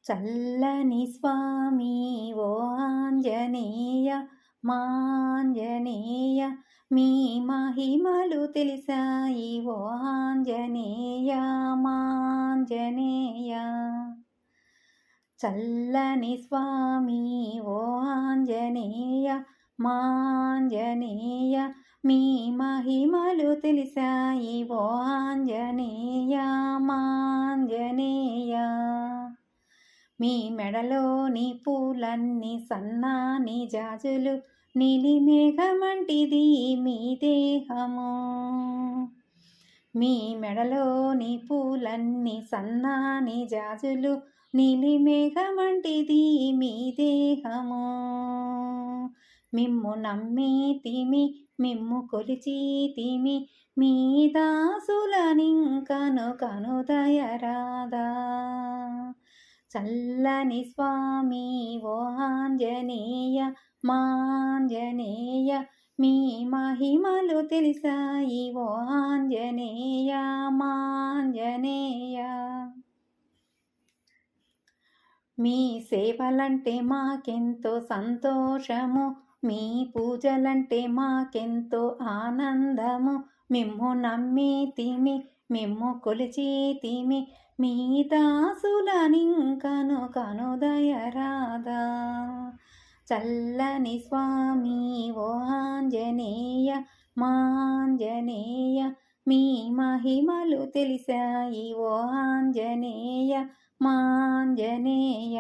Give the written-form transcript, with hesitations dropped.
చల్లని స్వామి ఓ ఆంజనేయ మాంజనేయ మీ మహిమలు తెలిసాయి ఓ ఆంజనేయ మాంజనేయ చల్లని స్వామి ఓ ఆంజనేయ మాంజనేయ మీ మహిమలు తెలిసాయి ఓ ఆంజనేయ మాంజనేయ మీ మెడలోని పూలన్నీ సన్నాని జాజులు నీలి మేఘమంటిది మీ దేహము మీ మెడలోని పూలన్నీ సన్నాని జాజులు నీలి మేఘమంటిది మీ దేహము మిమ్ము నమ్మితిమి మిమ్ము కొలిచితిమి మీ దాసులనింకను కనుదయరాదా చల్లని స్వామి ఓ ఆంజనేయ మాంజనేయ మీ మహిమలు తెలిసాయి ఓ ఆంజనేయ మాంజనేయ మీ సేవలంటే మాకెంతో సంతోషము మీ పూజలంటే మాకెంతో ఆనందము మిమ్ము నమ్మితిమి మిమ్ము కొలిచితిమి మీ దాసులనింకను కనుదయరాదా చల్లని స్వామి ఓ ఆంజనేయ మాంజనేయ మీ మహిమలు తెలిసాయి ఓ ఆంజనేయ మాంజనేయ